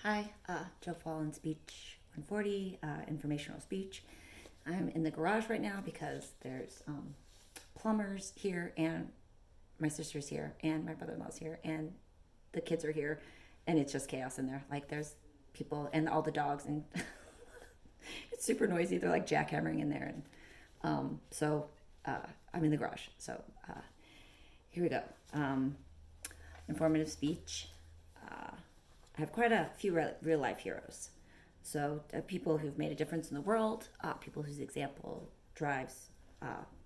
Hi, Joe Fallen Speech 140, informational speech. I'm in the garage right now because there's plumbers here, and my sister's here, and my brother-in-law's here, and the kids are here, and it's just chaos in there. Like there's people and all the dogs, and it's super noisy. They're like jackhammering in there, and so I'm in the garage. So here we go. Informative speech. I have quite a few real life heroes. So, people who've made a difference in the world, people whose example drives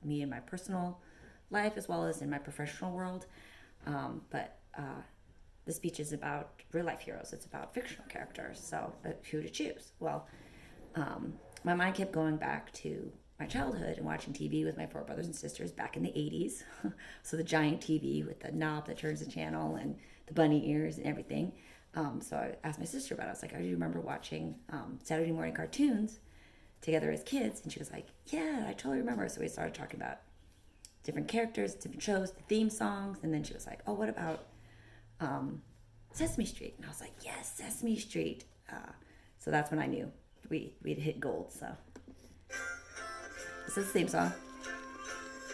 me in my personal life as well as in my professional world. But the speech is about real life heroes, it's about fictional characters. So, who to choose? Well, my mind kept going back to my childhood and watching TV with my four brothers and sisters back in the 80s. So the giant TV with the knob that turns the channel and the bunny ears and everything. So I asked my sister about it. I was like, "I do remember watching Saturday morning cartoons together as kids." And she was like, "Yeah, I totally remember." So we started talking about different characters, different shows, the theme songs. And then she was like, "Oh, what about Sesame Street?" And I was like, "Yes, Sesame Street." So that's when I knew we'd hit gold. So this is the theme song.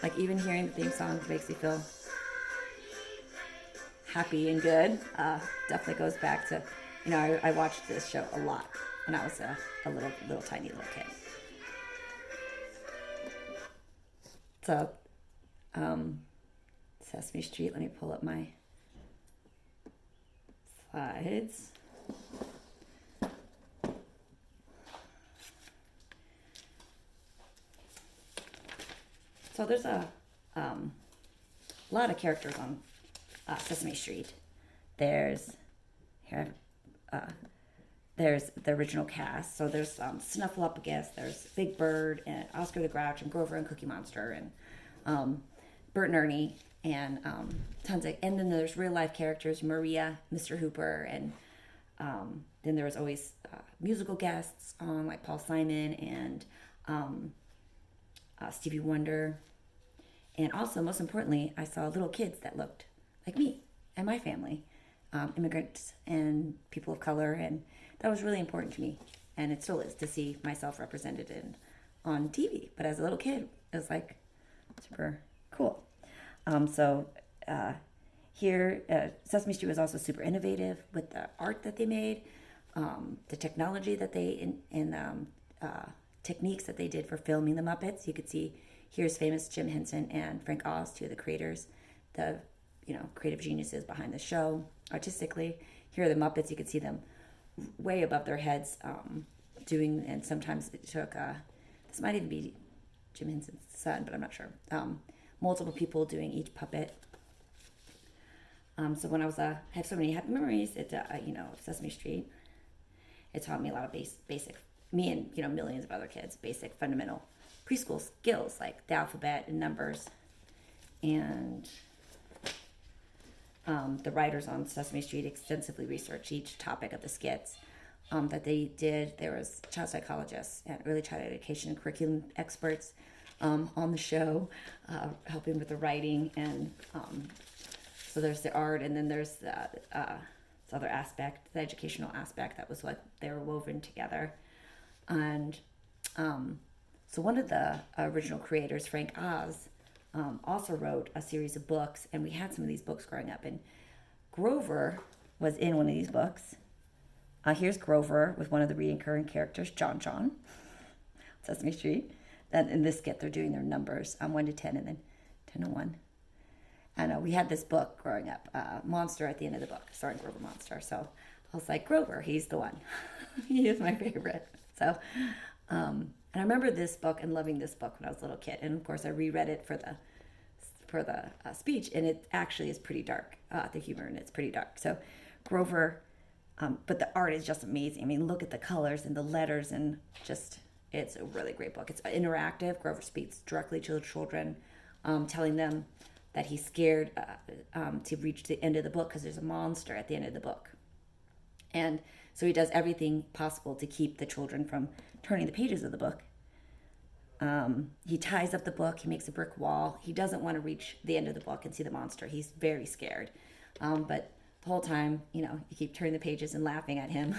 Like even hearing the theme song makes me feel happy and good. Definitely goes back to, I watched this show a lot when I was a little tiny little kid. So, Sesame Street. Let me pull up my slides. So there's a lot of characters on Sesame Street. There's here, there's the original cast. So there's Snuffleupagus, there's Big Bird, and Oscar the Grouch, and Grover and Cookie Monster, and Bert and Ernie, and and then there's real life characters: Maria, Mr. Hooper, and then there was always musical guests on, like Paul Simon and Stevie Wonder. And also, most importantly, I saw little kids that looked like me and my family, immigrants and people of color, and that was really important to me. And it still is, to see myself represented on TV. But as a little kid, it was like super cool. So here, Sesame Street was also super innovative with the art that they made, the technology that techniques that they did for filming the Muppets. You could see here's famous Jim Henson and Frank Oz, two of the creators, the creative geniuses behind the show artistically. Here are the Muppets. You could see them way above their heads doing, and sometimes it took, this might even be Jim Henson's son, but I'm not sure, multiple people doing each puppet. So when I have so many happy memories at, Sesame Street. It taught me a lot of basic, me and, millions of other kids, basic fundamental preschool skills like the alphabet and numbers. And the writers on Sesame Street extensively researched each topic of the skits that they did. There was child psychologists and early childhood education and curriculum experts on the show, helping with the writing. And so there's the art, and then there's this other aspect, the educational aspect, that was what they were woven together. And so one of the original creators, Frank Oz, also wrote a series of books, and we had some of these books growing up. And Grover was in one of these books. Here's Grover with one of the recurring characters, John John, Sesame Street. And in this skit, they're doing their numbers, 1 to 10, and then 10 to 1. And we had this book growing up, Monster at the end of the book, starring Grover Monster. So I was like, Grover, he's the one. He is my favorite. So, and I remember this book and loving this book when I was a little kid. And of course, I reread it for the speech, and it actually is pretty dark. The humor in it's pretty dark. So Grover, but the art is just amazing. I mean, look at the colors and the letters, and just, it's a really great book. It's interactive. Grover speaks directly to the children, telling them that he's scared to reach the end of the book because there's a monster at the end of the book. And so he does everything possible to keep the children from turning the pages of the book. He ties up the book. He makes a brick wall. He doesn't want to reach the end of the book and see the monster. He's very scared. But the whole time, you keep turning the pages and laughing at him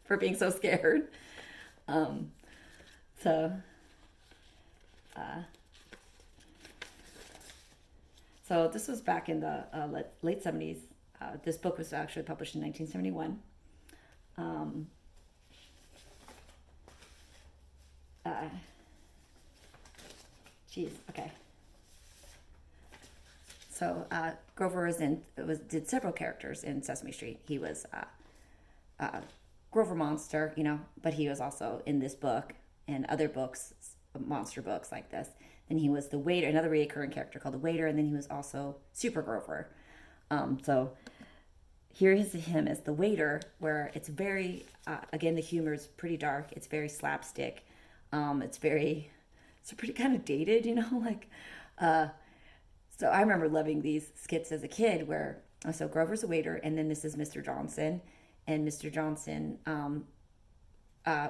for being so scared. Um, so, uh, so this was back in the late 70s. This book was actually published in 1971. Um, uh, okay. So Grover did several characters in Sesame Street. He was Grover Monster, but he was also in this book and other books, monster books like this. Then he was the waiter, another recurring character called the waiter, and then he was also Super Grover. So here is him as the waiter, where it's very, again, the humor is pretty dark. It's very slapstick. It's pretty kind of dated, like, so I remember loving these skits as a kid where, so Grover's a waiter, and then this is Mr. Johnson, and Mr. Johnson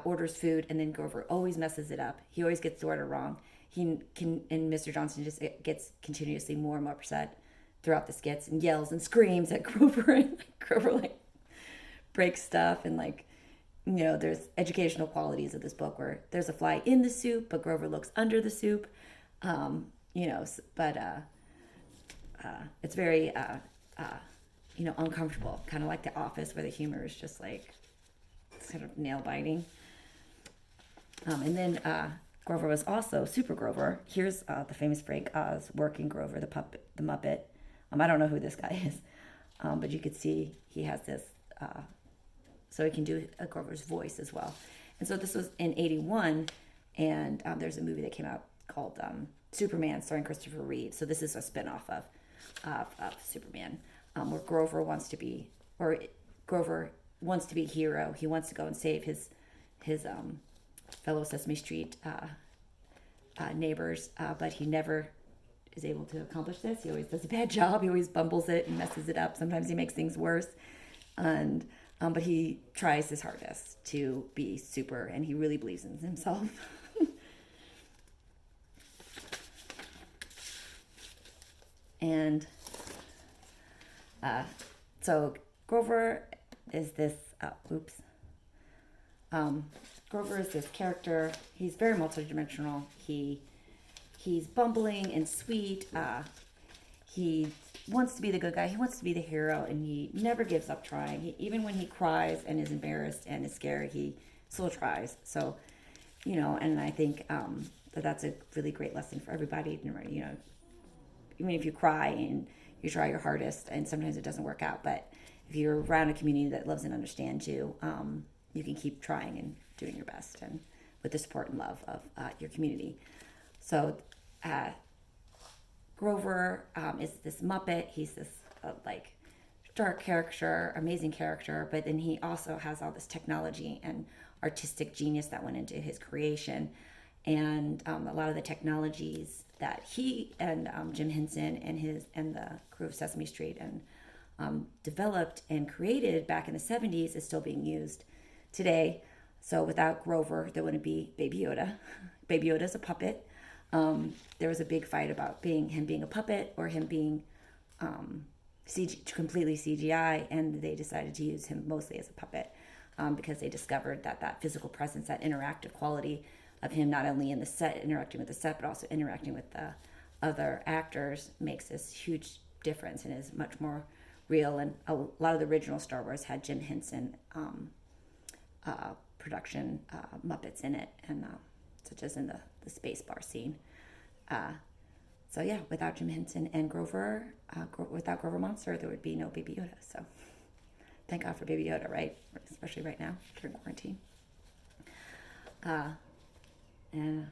orders food, and then Grover always messes it up. He always gets the order wrong. And Mr. Johnson just gets continuously more and more upset throughout the skits and yells and screams at Grover, and Grover breaks stuff, and there's educational qualities of this book where there's a fly in the soup, but Grover looks under the soup, but it's very uncomfortable, kind of like The Office, where the humor is just kind of nail biting. And then Grover was also Super Grover. Here's the famous Frank Oz working Grover, the Muppet. I don't know who this guy is, but you could see he has this, so he can do Grover's voice as well. And so this was in '81, and there's a movie that came out called Superman, starring Christopher Reeve. So this is a spinoff of Superman, where Grover wants to be a hero. He wants to go and save his fellow Sesame Street neighbors, but he never is able to accomplish this. He always does a bad job. He always bumbles it and messes it up. Sometimes he makes things worse, and but he tries his hardest to be super, and he really believes in himself. And so Grover is this. Grover is this character. He's very multidimensional. He's bumbling and sweet. He wants to be the good guy. He wants to be the hero, and he never gives up trying. Even when he cries and is embarrassed and is scared, he still tries. So, and I think that's a really great lesson for everybody. Even if you cry and you try your hardest, and sometimes it doesn't work out, but if you're around a community that loves and understands you, you can keep trying and doing your best, and with the support and love of your community. So Grover is this Muppet. He's this dark character, amazing character, but then he also has all this technology and artistic genius that went into his creation, and a lot of the technologies that he and Jim Henson and the crew of Sesame Street and developed and created back in the 70s is still being used today. So without Grover, there wouldn't be Baby Yoda. Baby Yoda is a puppet. There was a big fight about him being a puppet or him being completely CGI, and they decided to use him mostly as a puppet because they discovered that physical presence, that interactive quality of him not only in the set, interacting with the set, but also interacting with the other actors makes this huge difference and is much more real. And a lot of the original Star Wars had Jim Henson production Muppets in it, and such as in the space bar scene. So yeah, without Jim Henson and Grover, without Grover Monster, there would be no Baby Yoda. So thank God for Baby Yoda, right? Especially right now during quarantine. And